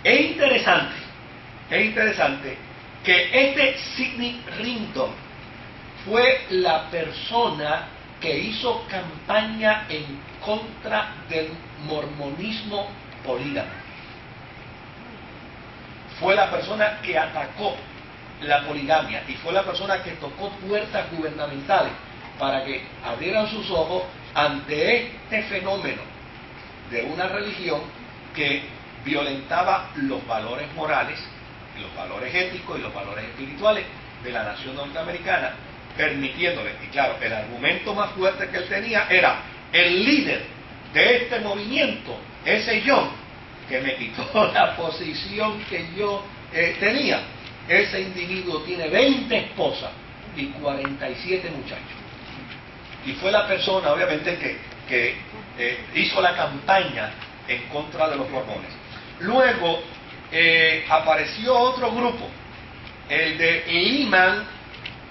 Es interesante que este Sidney Rigdon fue la persona que hizo campaña en contra del mormonismo polígamo. Fue la persona que atacó la poligamia y fue la persona que tocó puertas gubernamentales para que abrieran sus ojos ante este fenómeno de una religión que violentaba los valores morales, los valores éticos y los valores espirituales de la nación norteamericana, permitiéndole, y claro, el argumento más fuerte que él tenía era: el líder de este movimiento, ese John, que me quitó la posición que yo tenía, ese individuo tiene 20 esposas y 47 muchachos. Y fue la persona, obviamente, que hizo la campaña en contra de los mormones. Luego apareció otro grupo, el de Lehman,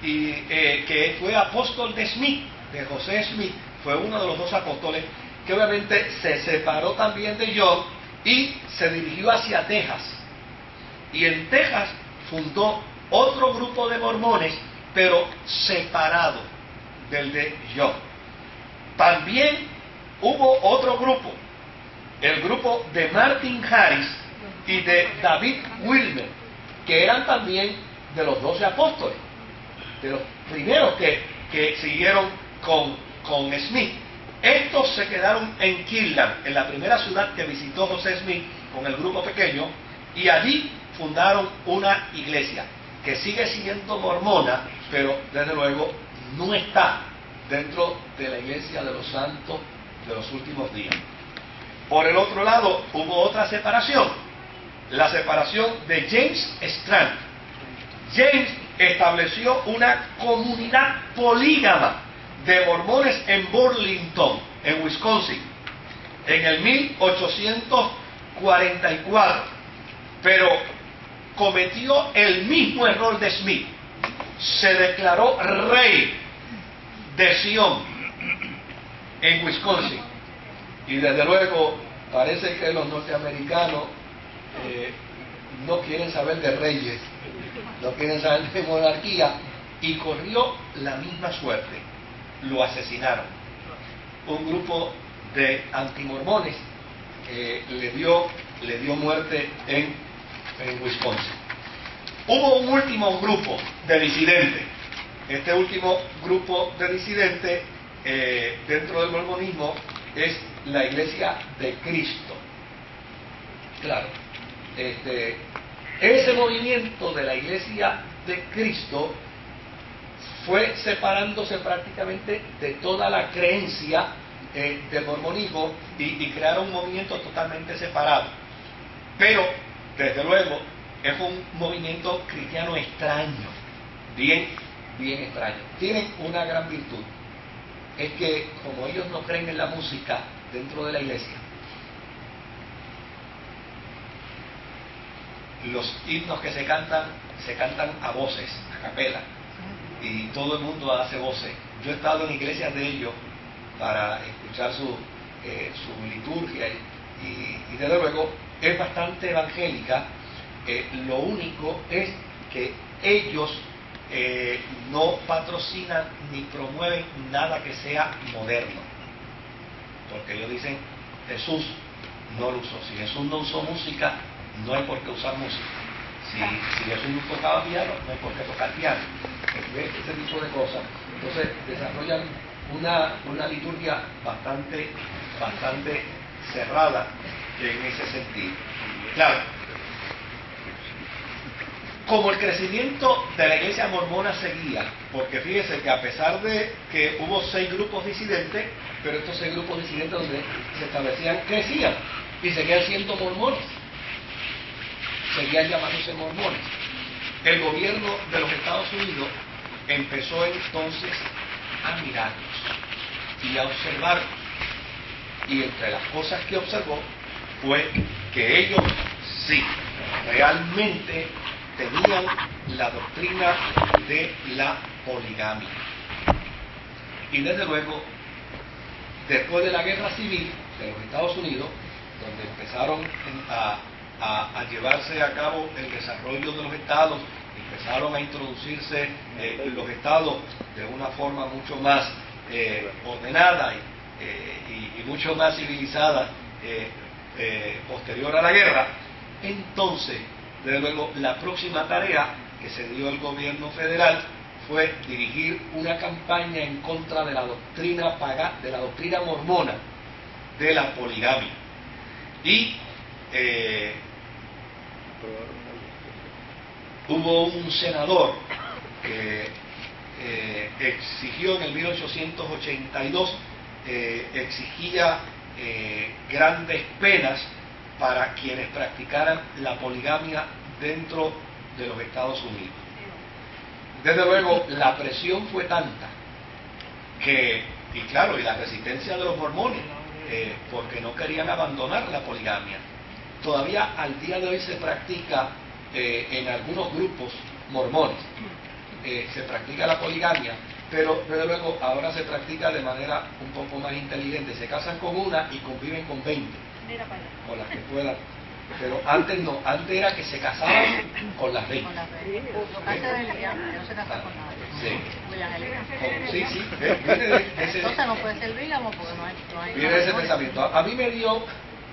que fue apóstol de Smith, de José Smith, fue uno de los dos apóstoles, que obviamente se separó también de John y se dirigió hacia Texas. Y en Texas fundó otro grupo de mormones, pero separado del de John. También hubo otro grupo, el grupo de Martin Harris y de David Wilmer, que eran también de los 12 apóstoles, de los primeros que siguieron con Smith. Estos se quedaron en Kirtland, en la primera ciudad que visitó José Smith con el grupo pequeño, y allí fundaron una iglesia que sigue siendo mormona, pero desde luego no está dentro de la iglesia de los santos de los últimos días. Por el otro lado, hubo otra separación, la separación de James Strand. James estableció una comunidad polígama de mormones en Burlington, en Wisconsin, en el 1844, pero cometió el mismo error de Smith. Se declaró rey de Sion en Wisconsin, y desde luego parece que los norteamericanos no quieren saber de reyes, no quieren saber de monarquía, y corrió la misma suerte. Lo asesinaron. Un grupo de antimormones le dio muerte en Wisconsin. Hubo un último grupo de disidentes. Este último grupo de disidentes dentro del mormonismo es la Iglesia de Cristo. Claro, ese movimiento de la Iglesia de Cristo fue separándose prácticamente de toda la creencia del mormonismo y crearon un movimiento totalmente separado. Pero, desde luego, es un movimiento cristiano extraño, bien extraño. Tienen una gran virtud, es que como ellos no creen en la música dentro de la iglesia, los himnos que se cantan a voces, a capela, y todo el mundo hace voces. Yo he estado en iglesias de ellos para escuchar su liturgia y desde luego es bastante evangélica. Lo único es que ellos no patrocinan ni promueven nada que sea moderno, porque ellos dicen: Jesús no lo usó. Si Jesús no usó música, no hay por qué usar música. Si Jesús no tocaba piano, no hay por qué tocar piano. Ese tipo de cosas. Entonces desarrollan una liturgia bastante cerrada en ese sentido. Claro, como el crecimiento de la iglesia mormona seguía, porque fíjese que a pesar de que hubo 6 grupos disidentes, pero estos 6 grupos disidentes donde se establecían crecían y seguían siendo mormones, seguían llamándose mormones. El gobierno de los Estados Unidos empezó entonces a mirarlos y a observarlos, y entre las cosas que observó fue que ellos sí, realmente tenían la doctrina de la poligamia. Y desde luego, después de la guerra civil de los Estados Unidos, donde empezaron a llevarse a cabo el desarrollo de los estados, empezaron a introducirse los estados de una forma mucho más ordenada y mucho más civilizada posterior a la guerra. Entonces, desde luego, la próxima tarea que se dio el gobierno federal fue dirigir una campaña en contra de la doctrina de la doctrina mormona de la poligamia. Y hubo un senador que exigió en el 1882, exigía grandes penas para quienes practicaran la poligamia dentro de los Estados Unidos. Desde luego, la presión fue tanta que, y claro, y la resistencia de los mormones, porque no querían abandonar la poligamia. Todavía al día de hoy se practica en algunos grupos mormones, se practica la poligamia, pero desde luego ahora se practica de manera un poco más inteligente. Se casan con una y conviven con 20, con las que puedan. Pero antes no, antes era que se casaban con las 20. Sí, sí, viene de ese, entonces no puede ser bígamo porque no hay viene de ese pensamiento. A mí me dio,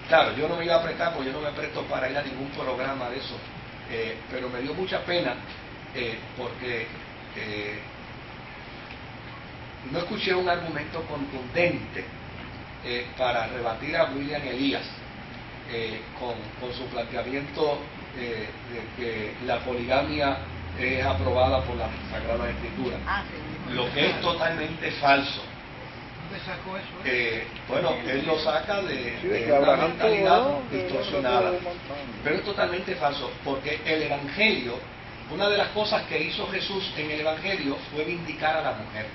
claro, yo no me iba a prestar porque yo no me presto para ir a ningún programa de eso, pero me dio mucha pena porque no escuché un argumento contundente para rebatir a William Elías con su planteamiento de que la poligamia es aprobada por la Sagrada Escritura, lo que es totalmente falso. Bueno, él lo saca de una mentalidad distorsionada, pero es totalmente falso, porque el Evangelio, una de las cosas que hizo Jesús en el Evangelio fue vindicar a la mujer,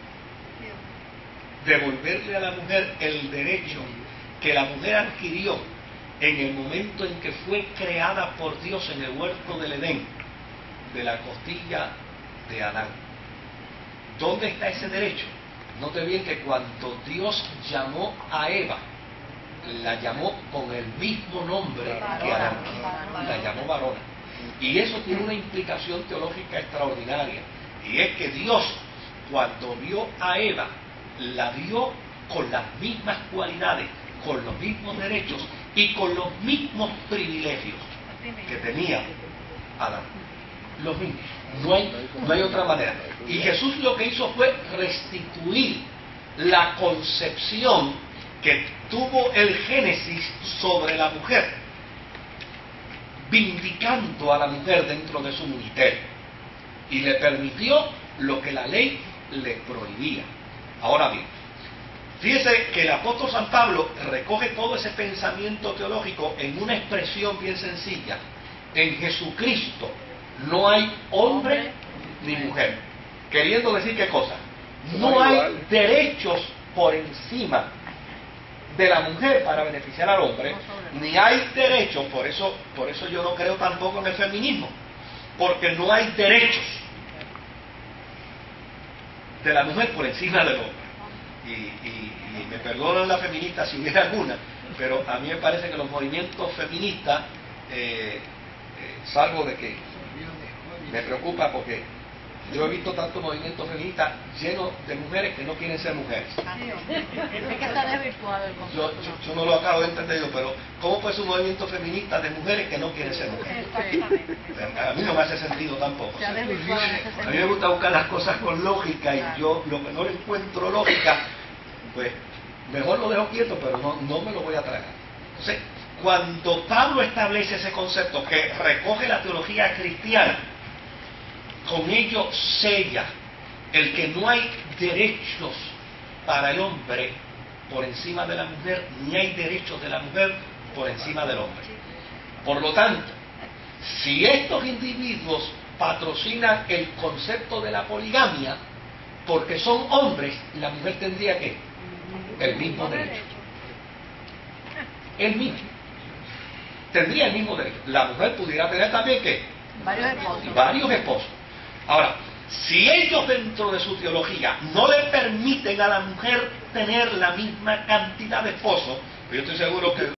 devolverle a la mujer el derecho que la mujer adquirió en el momento en que fue creada por Dios en el huerto del Edén, de la costilla de Adán. ¿Dónde está ese derecho? Note bien que cuando Dios llamó a Eva, la llamó con el mismo nombre que Adán, la llamó varona. Y eso tiene una implicación teológica extraordinaria, y es que Dios, cuando vio a Eva, la vio con las mismas cualidades, con los mismos derechos y con los mismos privilegios que tenía Adán. Los mismos. No hay otra manera. Y Jesús lo que hizo fue restituir la concepción que tuvo el Génesis sobre la mujer, vindicando a la mujer dentro de su ministerio, y le permitió lo que la ley le prohibía. Ahora bien, fíjese que el apóstol San Pablo recoge todo ese pensamiento teológico en una expresión bien sencilla: en Jesucristo no hay hombre ni mujer. Queriendo decir, ¿qué cosa? No hay derechos por encima de la mujer para beneficiar al hombre, ni hay derechos, por eso yo no creo tampoco en el feminismo, porque no hay derechos de la mujer por encima del hombre. Y me perdonan las feministas si hubiera alguna, pero a mí me parece que los movimientos feministas, salvo de que me preocupa porque yo he visto tantos movimientos feministas llenos de mujeres que no quieren ser mujeres. Es que está desvirtuado el concepto. Yo no lo acabo de entender, pero ¿cómo puede ser un movimiento feminista de mujeres que no quieren ser mujeres? A mí no me hace sentido tampoco. Se ha desvirtuado en ese sentido. A mí me gusta buscar las cosas con lógica, y yo lo que no le encuentro lógica, pues mejor lo dejo quieto, pero no me lo voy a tragar. Entonces, cuando Pablo establece ese concepto que recoge la teología cristiana, con ello sella el que no hay derechos para el hombre por encima de la mujer, ni hay derechos de la mujer por encima del hombre. Por lo tanto, si estos individuos patrocinan el concepto de la poligamia porque son hombres, la mujer tendría que el mismo derecho. El mismo. Tendría el mismo derecho. La mujer pudiera tener también ¿qué? Varios esposos. Ahora, si ellos dentro de su teología no le permiten a la mujer tener la misma cantidad de esposos, yo estoy seguro que